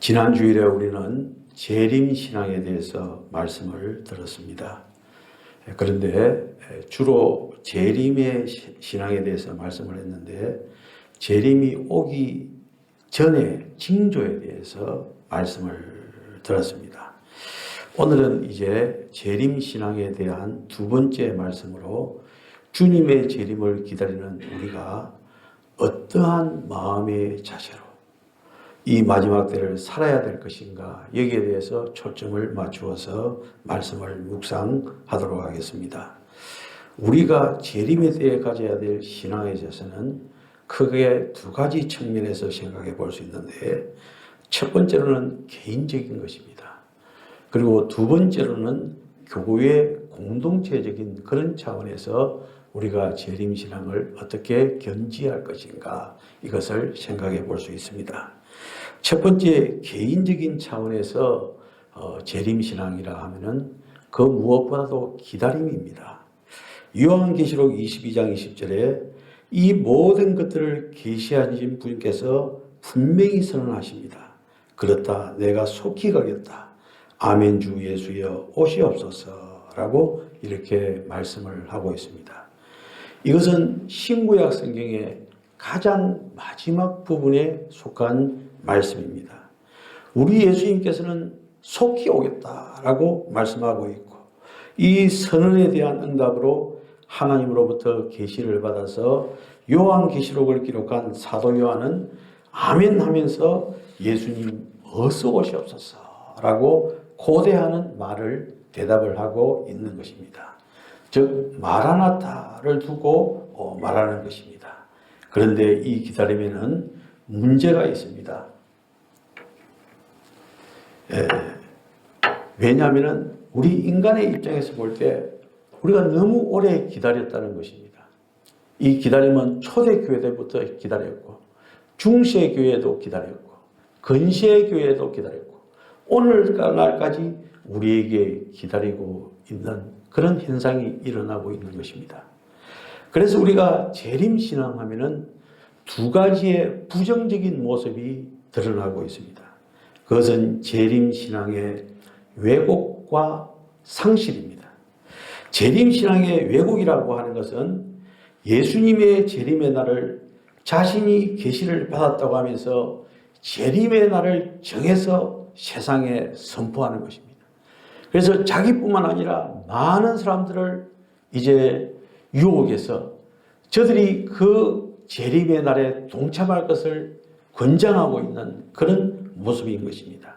지난 주일에 우리는 재림신앙에 대해서 말씀을 들었습니다. 그런데 주로 재림의 신앙에 대해서 말씀을 했는데 재림이 오기 전에 징조에 대해서 말씀을 들었습니다. 오늘은 이제 재림신앙에 대한 두 번째 말씀으로 주님의 재림을 기다리는 우리가 어떠한 마음의 자세로 이 마지막 때를 살아야 될 것인가, 여기에 대해서 초점을 맞추어서 말씀을 묵상하도록 하겠습니다. 우리가 재림의 때에 가져야 될 신앙의 자세는 크게 두 가지 측면에서 생각해 볼 수 있는데, 첫 번째로는 개인적인 것입니다. 그리고 두 번째로는 교회의 공동체적인 그런 차원에서 우리가 재림신앙을 어떻게 견지할 것인가, 이것을 생각해 볼 수 있습니다. 첫 번째, 개인적인 차원에서 재림신앙이라 하면은 그 무엇보다도 기다림입니다. 요한계시록 22장 20절에 이 모든 것들을 계시하신 분께서 분명히 선언하십니다. 그렇다, 내가 속히 가겠다. 아멘 주 예수여 오시옵소서 라고 이렇게 말씀을 하고 있습니다. 이것은 신구약 성경의 가장 마지막 부분에 속한 말씀입니다. 우리 예수님께서는 속히 오겠다라고 말씀하고 있고, 이 선언에 대한 응답으로 하나님으로부터 계시를 받아서 요한계시록을 기록한 사도 요한은 아멘 하면서 예수님 어서 오시옵소서라고 고대하는 말을 대답을 하고 있는 것입니다. 즉 마라나타를 두고 말하는 것입니다. 그런데 이 기다림에는 문제가 있습니다. 왜냐하면 우리 인간의 입장에서 볼 때 우리가 너무 오래 기다렸다는 것입니다. 이 기다림은 초대교회 때부터 기다렸고, 중세교회도 기다렸고, 근시교회도 기다렸고, 오늘날까지 우리에게 기다리고 있는 그런 현상이 일어나고 있는 것입니다. 그래서 우리가 재림신앙하면은 두 가지의 부정적인 모습이 드러나고 있습니다. 그것은 재림신앙의 왜곡과 상실입니다. 재림신앙의 왜곡이라고 하는 것은 예수님의 재림의 날을 자신이 계시를 받았다고 하면서 재림의 날을 정해서 세상에 선포하는 것입니다. 그래서 자기뿐만 아니라 많은 사람들을 이제 유혹해서 저들이 그 재림의 날에 동참할 것을 권장하고 있는 그런 모습인 것입니다.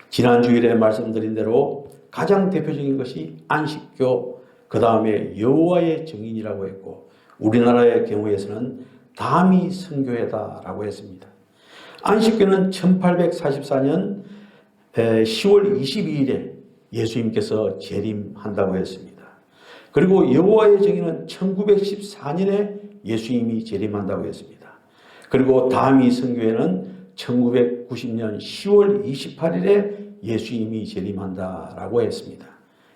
지난 주일에 말씀드린 대로 가장 대표적인 것이 안식교, 그 다음에 여호와의 증인이라고 했고, 우리나라의 경우에서는 다미 선교회다라고 했습니다. 안식교는 1844년 10월 22일에 예수님께서 재림한다고 했습니다. 그리고 여호와의 증인은 1914년에 예수님이 재림한다고 했습니다. 그리고 다미 선교회는 1990년 10월 28일에 예수님이 재림한다라고 했습니다.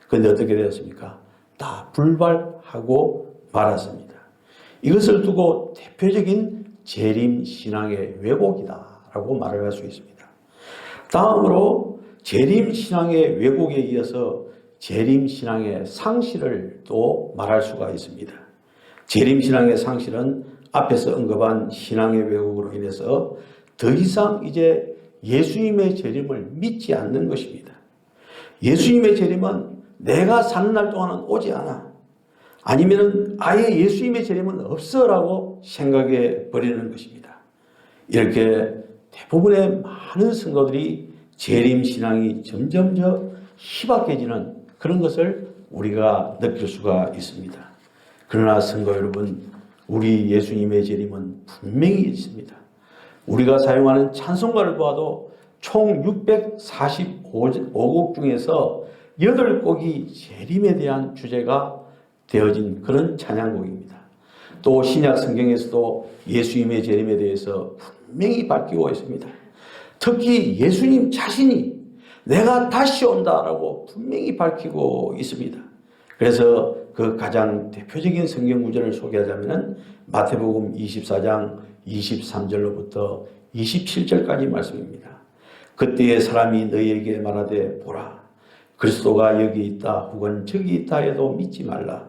그런데 어떻게 되었습니까? 다 불발하고 말았습니다. 이것을 두고 대표적인 재림신앙의 왜곡이다라고 말을 할 수 있습니다. 다음으로 재림신앙의 왜곡에 이어서 재림신앙의 상실을 또 말할 수가 있습니다. 재림신앙의 상실은 앞에서 언급한 신앙의 왜곡으로 인해서 더 이상 이제 예수님의 재림을 믿지 않는 것입니다. 예수님의 재림은 내가 사는 날 동안은 오지 않아. 아니면 아예 예수님의 재림은 없어라고 생각해 버리는 것입니다. 이렇게 대부분의 많은 성도들이 재림신앙이 점점 희박해지는 그런 것을 우리가 느낄 수가 있습니다. 그러나 성도 여러분, 우리 예수님의 재림은 분명히 있습니다. 우리가 사용하는 찬송가를 보아도 총 645곡 중에서 8곡이 재림에 대한 주제가 되어진 그런 찬양곡입니다. 또 신약 성경에서도 예수님의 재림에 대해서 분명히 밝히고 있습니다. 특히 예수님 자신이 내가 다시 온다라고 분명히 밝히고 있습니다. 그래서 그 가장 대표적인 성경 구절을 소개하자면 마태복음 24장 23절로부터 27절까지 말씀입니다. 그때의 사람이 너희에게 말하되 보라 그리스도가 여기 있다 혹은 저기 있다 해도 믿지 말라.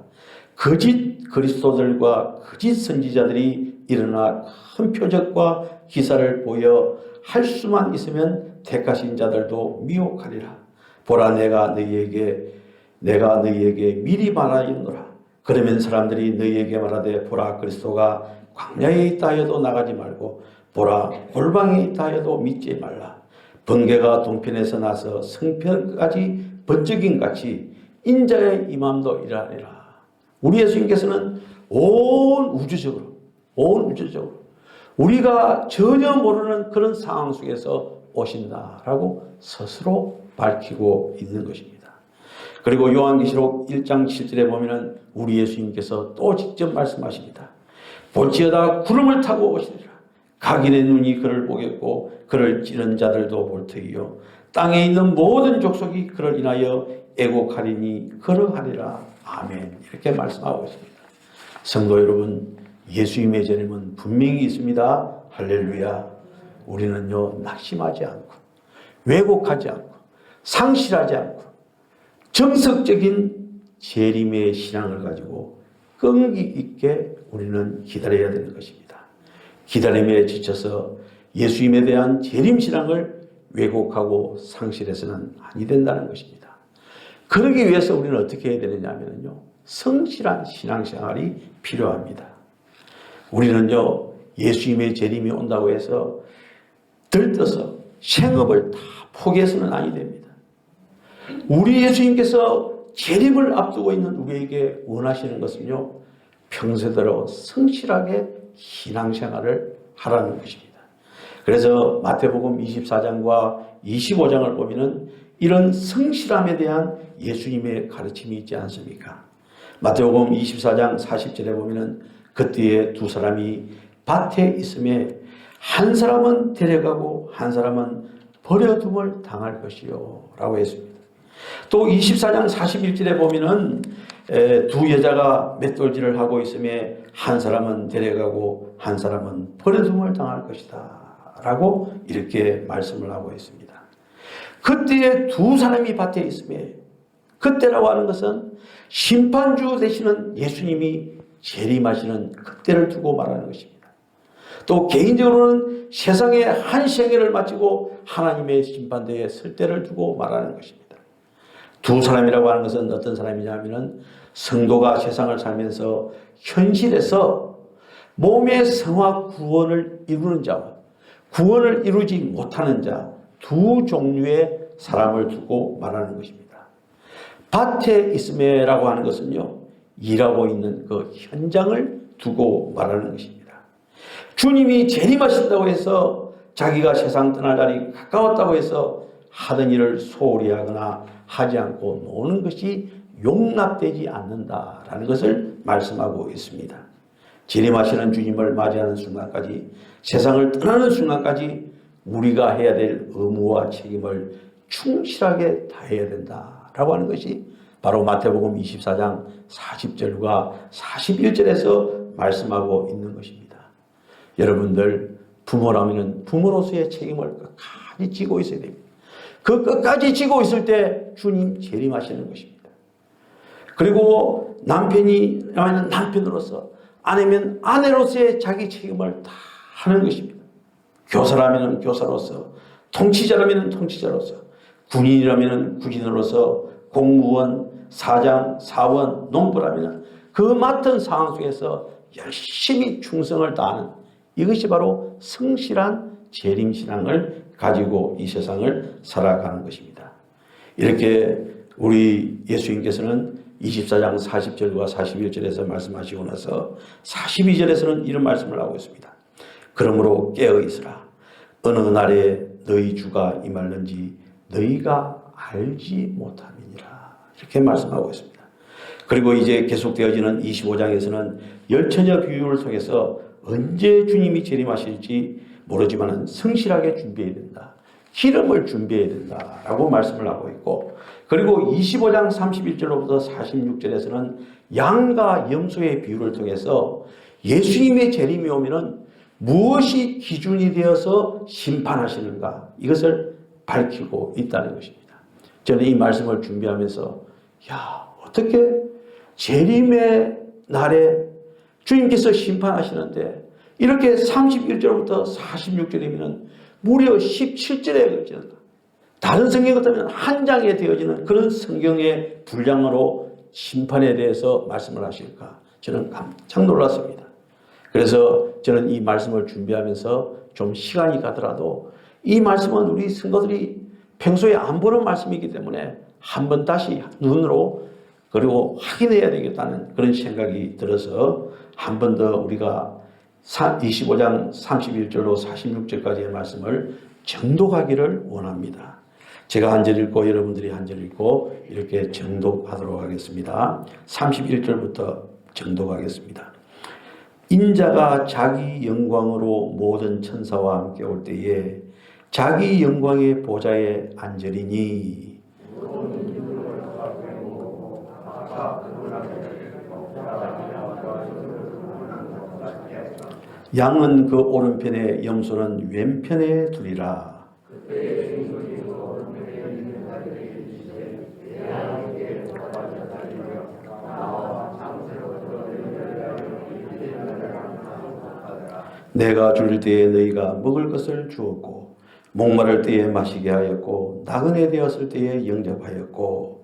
거짓 그리스도들과 거짓 선지자들이 일어나 큰 표적과 기사를 보여 할 수만 있으면 택하신 자들도 미혹하리라. 보라 내가 너희에게 미리 말하였노라. 그러면 사람들이 너희에게 말하되 보라 그리스도가 광야에 있다 해도 나가지 말고 보라 골방에 있다 해도 믿지 말라. 번개가 동편에서 나서 성편까지 번쩍임 같이 인자의 임함도 이러하리라. 우리 예수님께서는 온 우주적으로 우리가 전혀 모르는 그런 상황 속에서 오신다라고 스스로 밝히고 있는 것입니다. 그리고 요한계시록 1장 7절에 보면은 우리 예수님께서 또 직접 말씀하십니다. 볼지어다 구름을 타고 오시리라. 각인의 눈이 그를 보겠고 그를 찌른 자들도 볼 터이요 땅에 있는 모든 족속이 그를 인하여 애곡하리니 그러하리라. 아멘. 이렇게 말씀하고 있습니다. 성도 여러분, 예수님의 재림은 분명히 있습니다. 할렐루야. 우리는요 낙심하지 않고 왜곡하지 않고 상실하지 않고 정석적인 재림의 신앙을 가지고 끈기 있게 우리는 기다려야 되는 것입니다. 기다림에 지쳐서 예수님에 대한 재림신앙을 왜곡하고 상실해서는 아니 된다는 것입니다. 그러기 위해서 우리는 어떻게 해야 되느냐 하면요, 성실한 신앙생활이 필요합니다. 우리는요 예수님의 재림이 온다고 해서 들떠서 생업을 다 포기해서는 아니 됩니다. 우리 예수님께서 재림을 앞두고 있는 우리에게 원하시는 것은요 평소대로 성실하게 신앙생활을 하라는 것입니다. 그래서 마태복음 24장과 25장을 보면은 이런 성실함에 대한 예수님의 가르침이 있지 않습니까? 마태복음 24장 40절에 보면은 그때에 두 사람이 밭에 있음에 한 사람은 데려가고 한 사람은 버려둠을 당할 것이요 라고 했습니다. 또 24장 41절에 보면은 두 여자가 맷돌질을 하고 있음에 한 사람은 데려가고 한 사람은 버려둠을 당할 것이다 라고 이렇게 말씀을 하고 있습니다. 그때에 두 사람이 밭에 있음에, 그때라고 하는 것은 심판주 되시는 예수님이 재림하시는 그때를 두고 말하는 것입니다. 또 개인적으로는 세상의 한 생애를 마치고 하나님의 심판대에 설 때를 두고 말하는 것입니다. 두 사람이라고 하는 것은 어떤 사람이냐면 성도가 세상을 살면서 현실에서 몸의 성화 구원을 이루는 자와 구원을 이루지 못하는 자 두 종류의 사람을 두고 말하는 것입니다. 밭에 있음에라고 하는 것은요 일하고 있는 그 현장을 두고 말하는 것입니다. 주님이 재림하신다고 해서 자기가 세상 떠날 날이 가까웠다고 해서 하던 일을 소홀히 하거나 하지 않고 노는 것이 용납되지 않는다라는 것을 말씀하고 있습니다. 재림하시는 주님을 맞이하는 순간까지, 세상을 떠나는 순간까지 우리가 해야 될 의무와 책임을 충실하게 다해야 된다라고 하는 것이 바로 마태복음 24장 40절과 41절에서 말씀하고 있는 것입니다. 여러분들 부모라면 부모로서의 책임을 끝까지 지고 있어야 됩니다. 그 끝까지 지고 있을 때 주님 재림하시는 것입니다. 그리고 남편이라면 남편으로서, 아내면 아내로서의 자기 책임을 다 하는 것입니다. 교사라면 교사로서, 통치자라면 통치자로서, 군인이라면 군인으로서, 공무원, 사장, 사원, 농부라면 그 맡은 상황 속에서 열심히 충성을 다하는, 이것이 바로 성실한 재림신앙을 가지고 이 세상을 살아가는 것입니다. 이렇게 우리 예수님께서는 24장 40절과 41절에서 말씀하시고 나서 42절에서는 이런 말씀을 하고 있습니다. 그러므로 깨어 있으라. 어느 날에 너희 주가 임할는지 너희가 알지 못함이니라. 이렇게 말씀하고 있습니다. 그리고 이제 계속되어지는 25장에서는 열처녀 비유를 통해서 언제 주님이 재림하실지 모르지만 성실하게 준비해야 된다. 기름을 준비해야 된다라고 말씀을 하고 있고, 그리고 25장 31절로부터 46절에서는 양과 염소의 비유를 통해서 예수님의 재림이 오면은 무엇이 기준이 되어서 심판하시는가, 이것을 밝히고 있다는 것입니다. 저는 이 말씀을 준비하면서 어떻게 재림의 날에 주님께서 심판하시는데 이렇게 31절부터 46절이면 무려 17절에 걸쳐서 다른 성경 같으면 한 장에 되어지는 그런 성경의 분량으로 심판에 대해서 말씀을 하실까? 저는 깜짝 놀랐습니다. 그래서 저는 이 말씀을 준비하면서 좀 시간이 가더라도 이 말씀은 우리 성도들이 평소에 안 보는 말씀이기 때문에 한번 다시 눈으로 그리고 확인해야 되겠다는 그런 생각이 들어서 한 번 더 우리가 25장 31절로 46절까지의 말씀을 정독하기를 원합니다. 제가 한 절 읽고 여러분들이 한 절 읽고 이렇게 정독하도록 하겠습니다. 31절부터 정독하겠습니다. 인자가 자기 영광으로 모든 천사와 함께 올 때에 자기 영광의 보좌에 앉으리니 양은 그 오른편에 염소는 왼편에 두리라. 내가 줄 때에 너희가 먹을 것을 주었고 목마를 때에 마시게 하였고 나그네 되었을 때에 영접하였고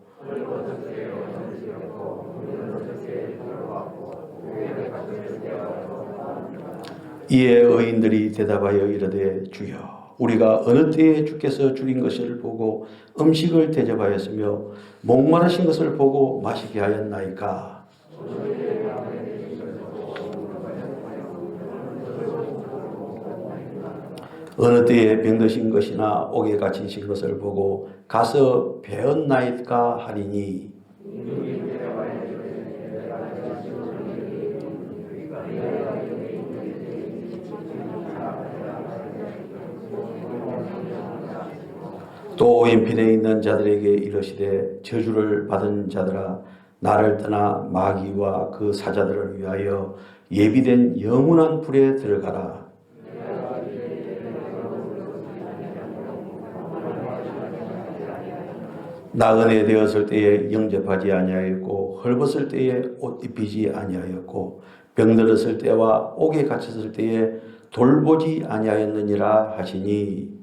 이에 의인들이 대답하여 이르되 주여 우리가 어느 때에 주께서 주린 것을 보고 음식을 대접하였으며 목마르신 것을 보고 마시게 하였나이까. 어느 때에 병드신 것이나 옥에 갇히신 것을 보고 가서 배었나이까 하리니 또 왼편에 있는 자들에게 이르시되 저주를 받은 자들아 나를 떠나 마귀와 그 사자들을 위하여 예비된 영원한 불에 들어가라. 나그네 되었을 때에 영접하지 아니하였고 헐벗을 때에 옷 입히지 아니하였고 병들었을 때와 옥에 갇혔을 때에 돌보지 아니하였느니라 하시니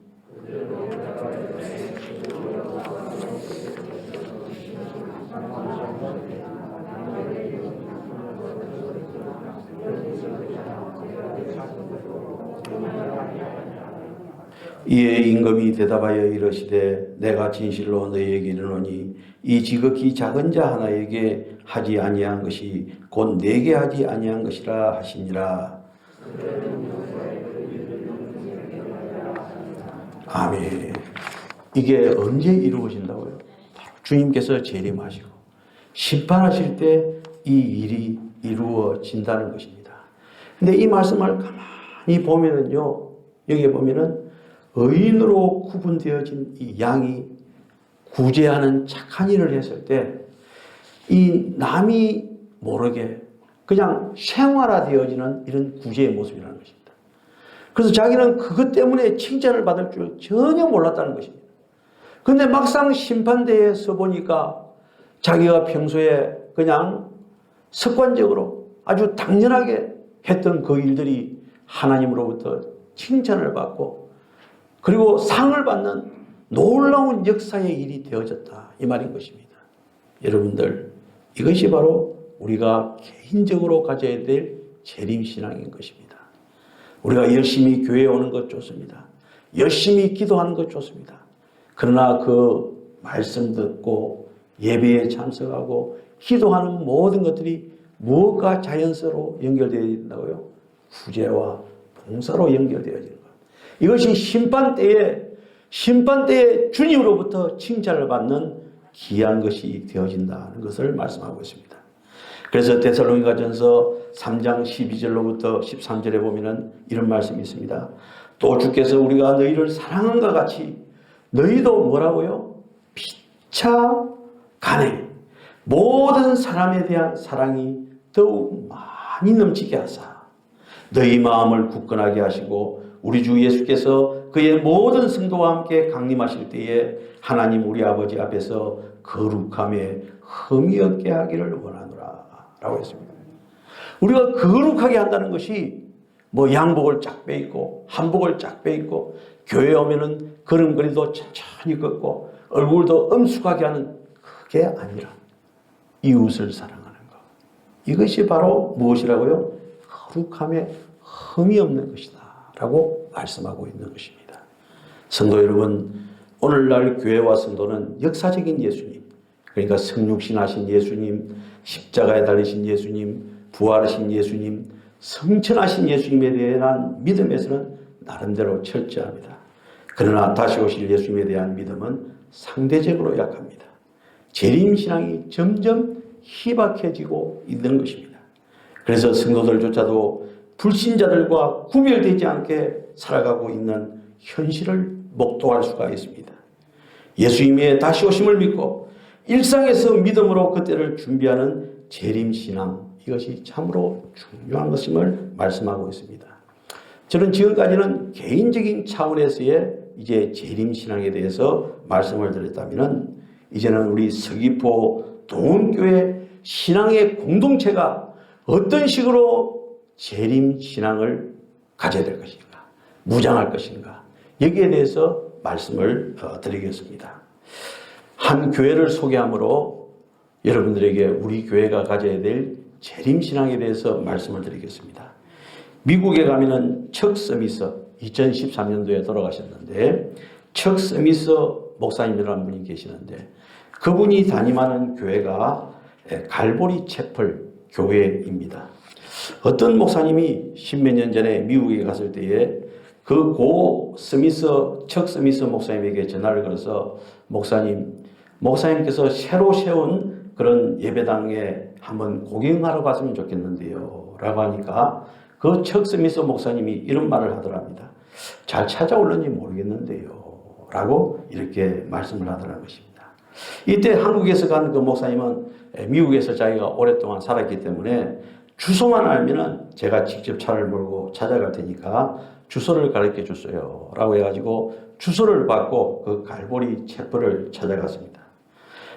이에 임금이 대답하여 이르시되 내가 진실로 너희에게 이르노니 이 지극히 작은 자 하나에게 하지 아니한 것이 곧 내게 하지 아니한 것이라 하시니라. 아멘. 이게 언제 이루어진다고요? 바로 주님께서 재림하시고 심판하실 때 이 일이 이루어진다는 것입니다. 근데 이 말씀을 가만히 보면은요, 여기에 보면은 의인으로 구분되어진 이 양이 구제하는 착한 일을 했을 때 이 남이 모르게 그냥 생활화되어지는 이런 구제의 모습이라는 것입니다. 그래서 자기는 그것 때문에 칭찬을 받을 줄 전혀 몰랐다는 것입니다. 그런데 막상 심판대에 서 보니까 자기가 평소에 그냥 습관적으로 아주 당연하게 했던 그 일들이 하나님으로부터 칭찬을 받고 그리고 상을 받는 놀라운 역사의 일이 되어졌다 이 말인 것입니다. 여러분들 이것이 바로 우리가 개인적으로 가져야 될 재림신앙인 것입니다. 우리가 열심히 교회에 오는 것 좋습니다. 열심히 기도하는 것 좋습니다. 그러나 그 말씀 듣고 예배에 참석하고 기도하는 모든 것들이 무엇과 자연스러워 연결되어야 된다고요? 구제와 봉사로 연결되어지는 것. 이것이 심판때에 주님으로부터 칭찬을 받는 귀한 것이 되어진다는 것을 말씀하고 있습니다. 그래서 데살로니가전서 3장 12절로부터 13절에 보면은 이런 말씀이 있습니다. 또 주께서 우리가 너희를 사랑한 것 같이 너희도 뭐라고요? 피차 간에 모든 사람에 대한 사랑이 더욱 많이 넘치게 하사 너희 마음을 굳건하게 하시고 우리 주 예수께서 그의 모든 성도와 함께 강림하실 때에 하나님 우리 아버지 앞에서 거룩함에 흠이 없게 하기를 원하노라 라고 했습니다. 우리가 거룩하게 한다는 것이 뭐 양복을 쫙 빼입고 한복을 쫙 빼입고 교회 오면은 걸음걸이도 천천히 걷고 얼굴도 엄숙하게 하는 그게 아니라 이웃을 사랑하는 것. 이것이 바로 무엇이라고요? 거룩함에 흠이 없는 것이다 라고 말씀하고 있는 것입니다. 성도 여러분, 오늘날 교회와 성도는 역사적인 예수님, 그러니까 성육신하신 예수님, 십자가에 달리신 예수님, 부활하신 예수님, 성천하신 예수님에 대한 믿음에서는 나름대로 철저합니다. 그러나 다시 오실 예수님에 대한 믿음은 상대적으로 약합니다. 재림신앙이 점점 희박해지고 있는 것입니다. 그래서 성도들조차도 불신자들과 구별되지 않게 살아가고 있는 현실을 목도할 수가 있습니다. 예수님의 다시 오심을 믿고 일상에서 믿음으로 그때를 준비하는 재림신앙, 이것이 참으로 중요한 것임을 말씀하고 있습니다. 저는 지금까지는 개인적인 차원에서의 이제 재림신앙에 대해서 말씀을 드렸다면 이제는 우리 서귀포 동원교회 신앙의 공동체가 어떤 식으로 재림신앙을 가져야 될 것인가, 무장할 것인가, 여기에 대해서 말씀을 드리겠습니다. 한 교회를 소개함으로 여러분들에게 우리 교회가 가져야 될 재림신앙에 대해서 말씀을 드리겠습니다. 미국에 가면은 척 스미스 2013년도에 돌아가셨는데 척 스미스 목사님이라는 분이 계시는데 그분이 담임하는 교회가 갈보리 채플 교회입니다. 어떤 목사님이 십몇 년 전에 미국에 갔을 때에 그 고 스미스, 척 스미스 목사님에게 전화를 걸어서 목사님께서 새로 세운 그런 예배당에 한번 구경하러 갔으면 좋겠는데요 라고 하니까 그 척 스미스 목사님이 이런 말을 하더랍니다. 잘 찾아올는지 모르겠는데요 라고 이렇게 말씀을 하더라는 것입니다. 이때 한국에서 간 그 목사님은 미국에서 자기가 오랫동안 살았기 때문에 주소만 알면은 제가 직접 차를 몰고 찾아갈 테니까 주소를 가르쳐 줬어요 라고 해가지고 주소를 받고 그 갈보리 채플을 찾아갔습니다.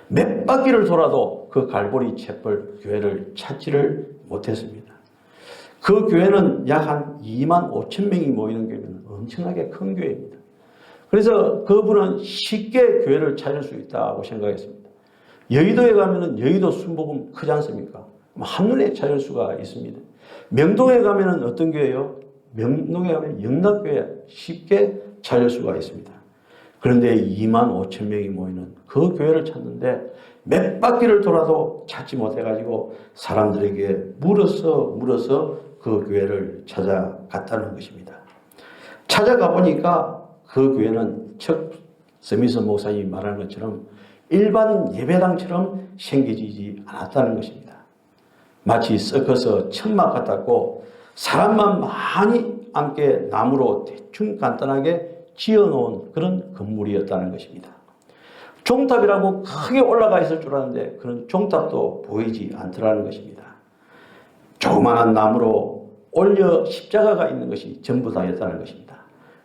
몇 바퀴를 돌아도 그 갈보리 채플 교회를 찾지를 못했습니다. 그 교회는 약 한 2만 5천 명이 모이는 교회는 엄청나게 큰 교회입니다. 그래서 그분은 쉽게 교회를 찾을 수 있다고 생각했습니다. 여의도에 가면은 여의도 순복음 크지 않습니까? 한눈에 찾을 수가 있습니다. 명동에 가면은 어떤 교회요? 명동에 가면 영락교회 쉽게 찾을 수가 있습니다. 그런데 2만 5천 명이 모이는 그 교회를 찾는데 몇 바퀴를 돌아도 찾지 못해가지고 사람들에게 물어서 그 교회를 찾아갔다는 것입니다. 찾아가 보니까 그 교회는 척 스미스 목사님이 말하는 것처럼 일반 예배당처럼 생겨지지 않았다는 것입니다. 마치 썩어서 천막 같았고 사람만 많이 앉게 나무로 대충 간단하게 지어놓은 그런 건물이었다는 것입니다. 종탑이라고 크게 올라가 있을 줄 알았는데 그런 종탑도 보이지 않더라는 것입니다. 조그마한 나무로 올려 십자가가 있는 것이 전부 다였다는 것입니다.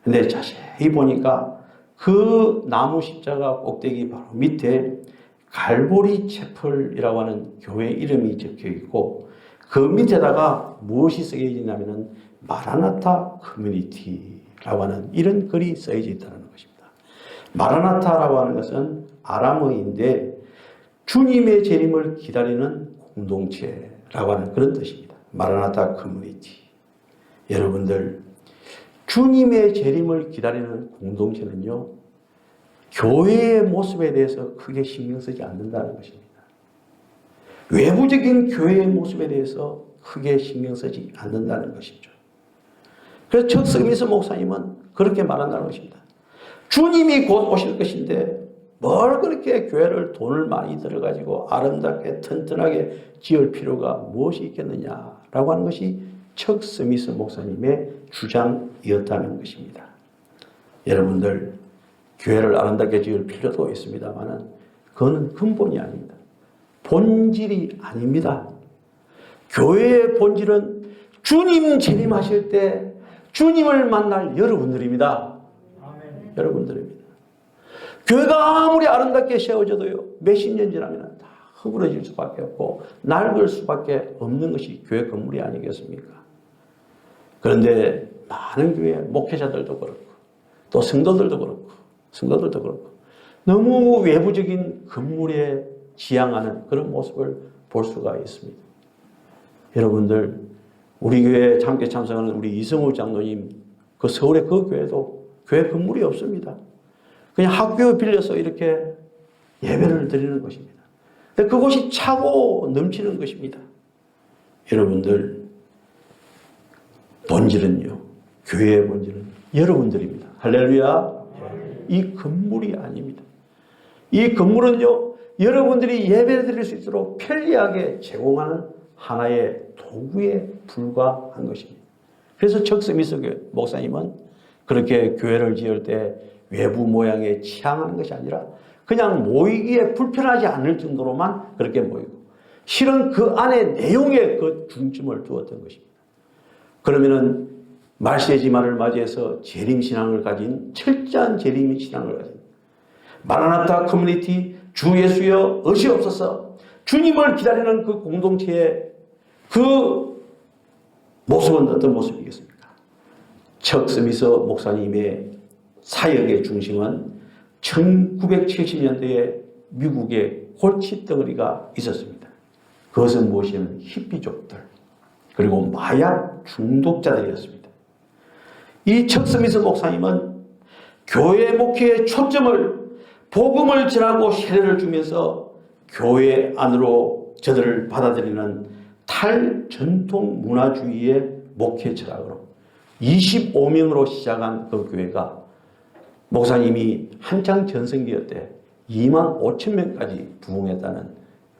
그런데 자세히 보니까 그 나무 십자가 꼭대기 바로 밑에 갈보리 채플이라고 하는 교회 이름이 적혀 있고 그 밑에다가 무엇이 써져 있냐면은 마라나타 커뮤니티라고 하는 이런 글이 써져 있다는 것입니다. 마라나타라고 하는 것은 아람어인데 주님의 재림을 기다리는 공동체라고 하는 그런 뜻입니다. 마라나타 커뮤니티. 여러분들, 주님의 재림을 기다리는 공동체는요, 교회의 모습에 대해서 크게 신경 쓰지 않는다는 것입니다. 외부적인 교회의 모습에 대해서 크게 신경 쓰지 않는다는 것이죠. 그래서 척 스미스 목사님은 그렇게 말한다는 것입니다. 주님이 곧 오실 것인데 뭘 그렇게 교회를 돈을 많이 들어가지고 아름답게 튼튼하게 지을 필요가 무엇이 있겠느냐라고 하는 것이 척 스미스 목사님의 주장이었다는 것입니다. 여러분들, 교회를 아름답게 지을 필요도 있습니다만 그거는 근본이 아닙니다. 본질이 아닙니다. 교회의 본질은 주님 재림하실 때 주님을 만날 여러분들입니다. 여러분들입니다. 교회가 아무리 아름답게 세워져도요, 몇십 년 지나면 다 허물어질 수밖에 없고 낡을 수밖에 없는 것이 교회 건물이 아니겠습니까? 그런데 많은 교회 목회자들도 그렇고 또 성도들도 그렇고 너무 외부적인 건물에 지향하는 그런 모습을 볼 수가 있습니다. 여러분들, 우리 교회에 함께 참석하는 우리 이성우 장로님, 그 서울의 그 교회도 교회 건물이 없습니다. 그냥 학교 빌려서 이렇게 예배를 드리는 것입니다. 근데 그곳이 차고 넘치는 것입니다. 여러분들, 본질은요, 교회의 본질은 여러분들입니다. 할렐루야. 이 건물이 아닙니다. 이 건물은요, 여러분들이 예배를 드릴 수 있도록 편리하게 제공하는 하나의 도구에 불과한 것입니다. 그래서 척 스미스 목사님은 그렇게 교회를 지을 때 외부 모양에 치향하는 것이 아니라 그냥 모이기에 불편하지 않을 정도로만 그렇게 모이고, 실은 그 안에 내용에 그 중점을 두었던 것입니다. 그러면은 말세지만을 맞이해서 재림신앙을 가진, 철저한 재림신앙을 가진 마라나타 커뮤니티 주 예수여 어시옵소서, 주님을 기다리는 그 공동체의 그 모습은 어떤 모습이겠습니까? 척 스미스 목사님의 사역의 중심은 1970년대에 미국의 골칫덩어리가 있었습니다. 그것은 무엇이냐면 히피족들, 그리고 마약 중독자들이었습니다. 이 척 스미스 목사님은 교회 목회의 초점을 복음을 전하고 세례를 주면서 교회 안으로 저들을 받아들이는 탈전통 문화주의의 목회 철학으로 25명으로 시작한 그 교회가 목사님이 한창 전성기일 때 2만 5천 명까지 부흥했다는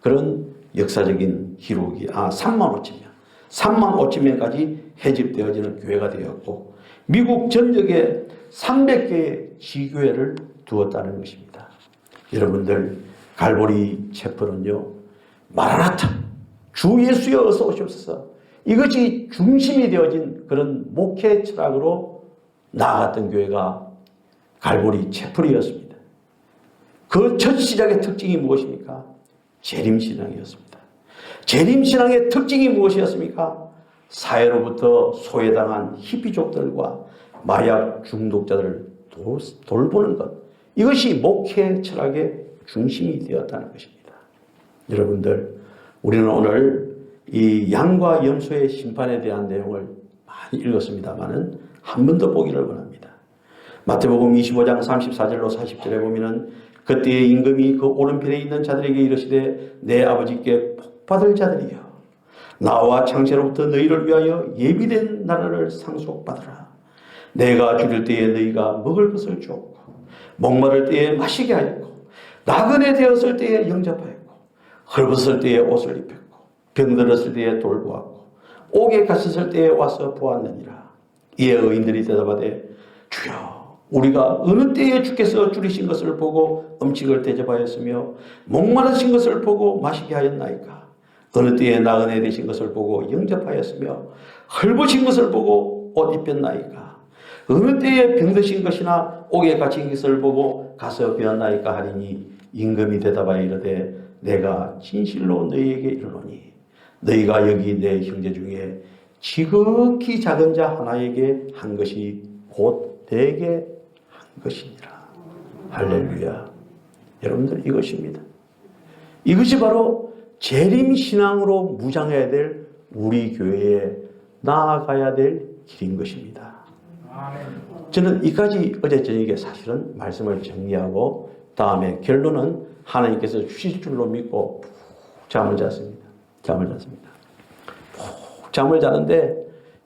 그런 역사적인 기록이 3만 5천 명. 3만 5천 명까지 해집되어지는 교회가 되었고 미국 전역에 300개의 지교회를 두었다는 것입니다. 여러분들, 갈보리 채플은요, 마라나타, 주 예수여 어서 오시옵소서, 이것이 중심이 되어진 그런 목회 철학으로 나아갔던 교회가 갈보리 채플이었습니다. 그 첫 시작의 특징이 무엇입니까? 재림신앙이었습니다. 재림신앙의 특징이 무엇이었습니까? 사회로부터 소외당한 히피족들과 마약 중독자들을 돌보는 것, 이것이 목회 철학의 중심이 되었다는 것입니다. 여러분들, 우리는 오늘 이 양과 염소의 심판에 대한 내용을 많이 읽었습니다만은 한 번 더 보기를 원합니다. 마태복음 25장 34절로 40절에 보면은 그때의 임금이 그 오른편에 있는 자들에게 이르시되 내 아버지께 복받을 자들이여, 나와 창세로부터 너희를 위하여 예비된 나라를 상속받으라. 내가 줄일 때에 너희가 먹을 것을 줬고, 목마를 때에 마시게 하였고, 나그네 되었을 때에 영접하였고, 헐벗을 때에 옷을 입혔고, 병들었을 때에 돌보았고, 옥에 갇혔을 때에 와서 보았느니라. 이에 의인들이 대답하되 주여, 우리가 어느 때에 주께서 줄이신 것을 보고 음식을 대접하였으며 목마르신 것을 보고 마시게 하였나이까? 어느 때에 나그네 되신 것을 보고 영접하였으며 헐벗은 것을 보고 옷 입혔나이까? 어느 때에 병드신 것이나 옥에 갇힌 것을 보고 가서 배웠나이까 하리니, 임금이 대답하여 이르되 내가 진실로 너희에게 이르노니 너희가 여기 내 형제 중에 지극히 작은 자 하나에게 한 것이 곧 내게 한 것이니라. 할렐루야. 여러분들, 이것입니다. 이것이 바로 재림신앙으로 무장해야 될 우리 교회에 나아가야 될 길인 것입니다. 저는 이까지 어제 저녁에 사실은 말씀을 정리하고 다음에 결론은 하나님께서 주실 줄로 믿고 잠을 잤습니다. 잠을 자는데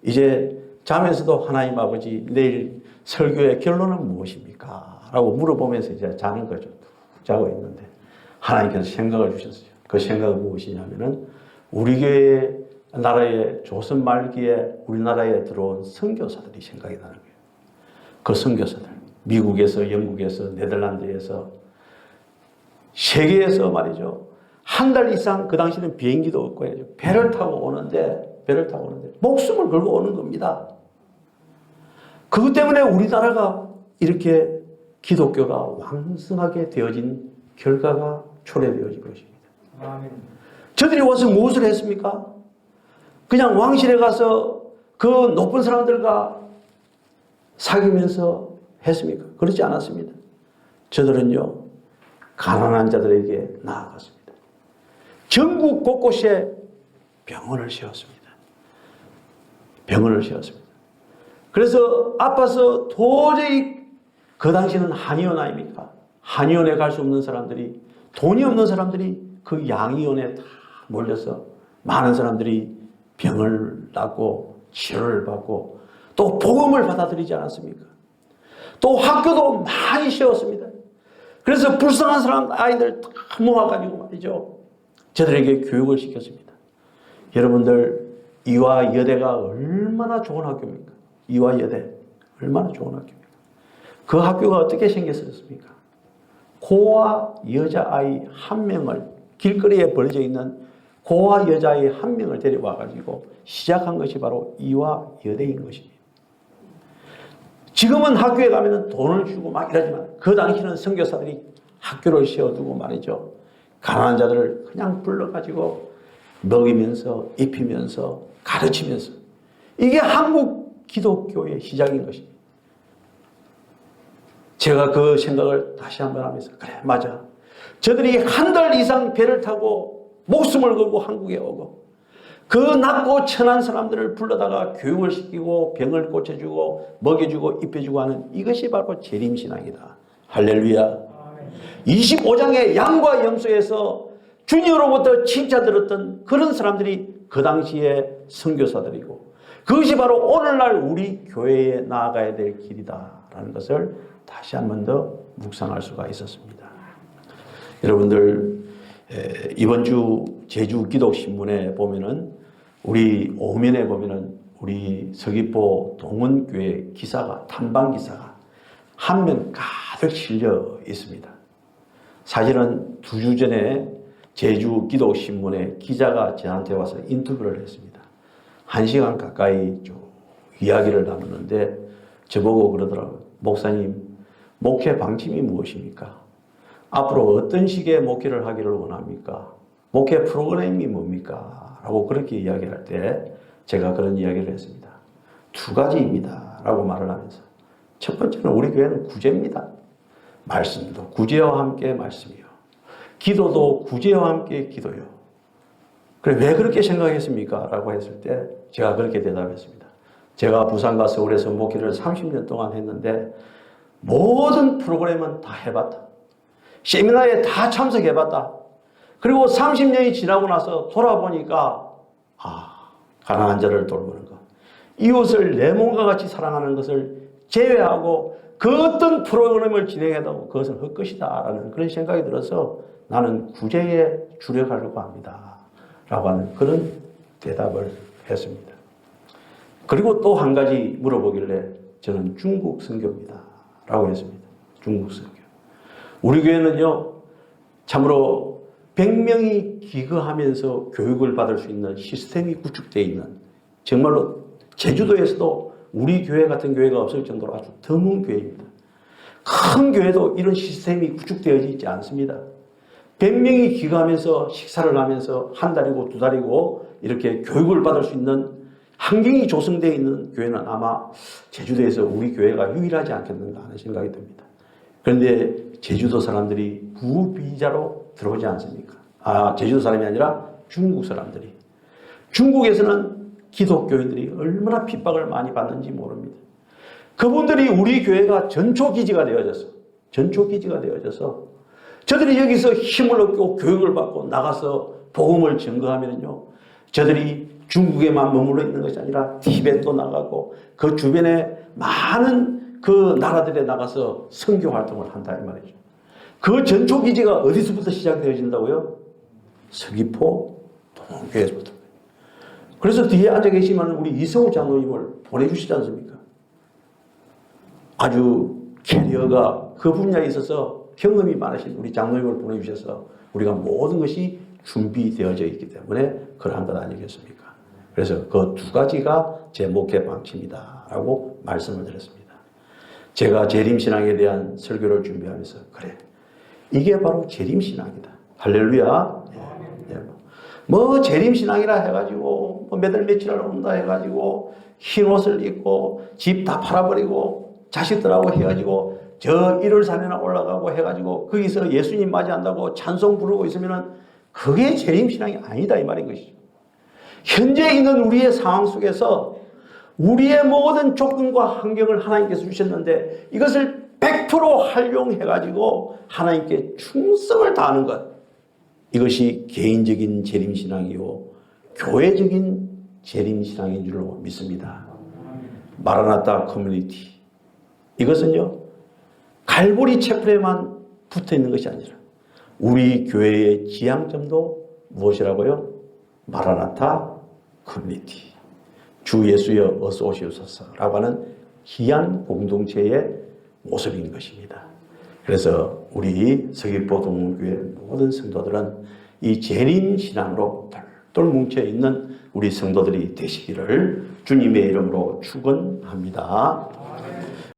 이제 잠에서도 하나님 아버지, 내일 설교의 결론은 무엇입니까? 라고 물어보면서 이제 자는 거죠. 자고 있는데 하나님께서 생각을 주셨어요. 그 생각은 무엇이냐면은 우리 교회 나라의 조선 말기에 우리나라에 들어온 선교사들이 생각이 나는 거예요. 그 선교사들, 미국에서, 영국에서, 네덜란드에서, 세계에서 말이죠. 한 달 이상, 그 당시는 비행기도 없고 배를 타고 오는데 목숨을 걸고 오는 겁니다. 그것 때문에 우리나라가 이렇게 기독교가 왕성하게 되어진 결과가 초래되어진 것입니다. 아멘. 저들이 와서 무엇을 했습니까? 그냥 왕실에 가서 그 높은 사람들과 사귀면서 했습니까? 그렇지 않았습니다. 저들은요, 가난한 자들에게 나아갔습니다. 전국 곳곳에 병원을 세웠습니다. 병원을 세웠습니다. 그래서 아파서 도저히, 그 당시는 한의원 아닙니까? 한의원에 갈 수 없는 사람들이, 돈이 없는 사람들이 그 양의원에 다 몰려서 많은 사람들이 병을 낫고 치료를 받고 또 복음을 받아들이지 않았습니까? 또 학교도 많이 세웠습니다. 그래서 불쌍한 사람 아이들 다 모아가지고 말이죠, 저들에게 교육을 시켰습니다. 여러분들, 이화여대가 얼마나 좋은 학교입니까? 이화여대 얼마나 좋은 학교입니까? 그 학교가 어떻게 생겼습니까? 고아 여자아이 한 명을, 길거리에 버려져 있는 고아 여자아이 한 명을 데려와가지고 시작한 것이 바로 이화여대인 것입니다. 지금은 학교에 가면 돈을 주고 막 이러지만 그 당시는 선교사들이 학교를 세워두고 말이죠, 가난한 자들을 그냥 불러가지고 먹이면서 입히면서 가르치면서, 이게 한국 기독교의 시작인 것입니다. 제가 그 생각을 다시 한번 하면서, 그래, 맞아, 저들이 한 달 이상 배를 타고 목숨을 걸고 한국에 오고 그 낮고 천한 사람들을 불러다가 교육을 시키고 병을 고쳐주고 먹여주고 입혀주고 하는 이것이 바로 재림신앙이다. 할렐루야. 25장의 양과 염소에서 주님으로부터 칭찬 들었던 그런 사람들이 그 당시에 선교사들이고, 그것이 바로 오늘날 우리 교회에 나아가야 될 길이다라는 것을 다시 한 번 더 묵상할 수가 있었습니다. 여러분들, 이번 주 제주 기독신문에 보면은, 우리 오면에 보면은 우리 서귀포 동원교회 기사가, 탐방 기사가 한 명 가득 실려 있습니다. 사실은 2주 전에 제주 기독신문에 기자가 저한테 와서 인터뷰를 했습니다. 1시간 가까이 쭉 이야기를 나누는데 저보고 그러더라고요. 목사님, 목회 방침이 무엇입니까? 앞으로 어떤 식의 목회를 하기를 원합니까? 목회 프로그램이 뭡니까? 라고 그렇게 이야기할 때 제가 그런 이야기를 했습니다. 2가지입니다. 라고 말을 하면서, 첫 번째는 우리 교회는 구제입니다. 말씀도 구제와 함께 말씀이요, 기도도 구제와 함께 기도요. 그래, 왜 그렇게 생각했습니까? 라고 했을 때 제가 그렇게 대답했습니다. 제가 부산과 서울에서 목회를 30년 동안 했는데 모든 프로그램은 다 해봤다. 세미나에 다 참석해봤다. 그리고 30년이 지나고 나서 돌아보니까, 가난한 자를 돌보는 것, 이웃을 내 몸과 같이 사랑하는 것을 제외하고 그 어떤 프로그램을 진행해도 그것은 헛것이다 라는 그런 생각이 들어서 나는 구제에 주력하려고 합니다 라고 하는 그런 대답을 했습니다. 그리고 또 한 가지 물어보길래 저는 중국 선교입니다 라고 했습니다. 중국 선교. 우리 교회는요, 참으로 100명이 기거하면서 교육을 받을 수 있는 시스템이 구축되어 있는, 정말로 제주도에서도 우리 교회 같은 교회가 없을 정도로 아주 드문 교회입니다. 큰 교회도 이런 시스템이 구축되어져 있지 않습니다. 100명이 기거하면서 식사를 하면서 한 달이고 2달이고 이렇게 교육을 받을 수 있는 환경이 조성되어 있는 교회는 아마 제주도에서 우리 교회가 유일하지 않겠는가 하는 생각이 듭니다. 그런데 제주도 사람들이 무비자로 들어오지 않습니까? 제주도 사람이 아니라 중국 사람들이. 중국에서는 기독교인들이 얼마나 핍박을 많이 받는지 모릅니다. 그분들이 우리 교회가 전초기지가 되어져서 저들이 여기서 힘을 얻고 교육을 받고 나가서 복음을 증거하면요, 저들이 중국에만 머물러 있는 것이 아니라 티벳도 나가고 그 주변에 많은 그 나라들에 나가서 선교 활동을 한다 이 말이죠. 그 전초기지가 어디서부터 시작되어진다고요? 서귀포 동원교회에서부터. 그래서 뒤에 앉아 계시면 우리 이성우 장로님을 보내주시지 않습니까? 아주 캐리어가 그 분야에 있어서 경험이 많으신 우리 장로님을 보내주셔서 우리가 모든 것이 준비되어져 있기 때문에 그러한 것 아니겠습니까? 그래서 그 2가지가 제 목회 방침이다 라고 말씀을 드렸습니다. 제가 재림신앙에 대한 설교를 준비하면서 그래, 이게 바로 재림신앙이다. 할렐루야. 네. 뭐 재림신앙이라 해가지고 뭐 몇월 며칠을 온다 해가지고 흰 옷을 입고 집 다 팔아버리고 자식들하고 해가지고 저 일월산에나 올라가고 해가지고 거기서 예수님 맞이한다고 찬송 부르고 있으면은 그게 재림신앙이 아니다 이 말인 것이죠. 현재 있는 우리의 상황 속에서 우리의 모든 조건과 환경을 하나님께서 주셨는데 이것을 100% 활용해가지고 하나님께 충성을 다하는 것, 이것이 개인적인 재림신앙이요 교회적인 재림신앙인 줄로 믿습니다. 마라나타 커뮤니티, 이것은요 갈보리 채플에만 붙어있는 것이 아니라 우리 교회의 지향점도 무엇이라고요? 마라나타 커뮤니티, 주 예수여 어서 오시옵소서라고 하는 귀한 공동체의 모습인 것입니다. 그래서 우리 서귀포동교회 모든 성도들은 이 재림신앙으로 똘똘 뭉쳐있는 우리 성도들이 되시기를 주님의 이름으로 축원합니다.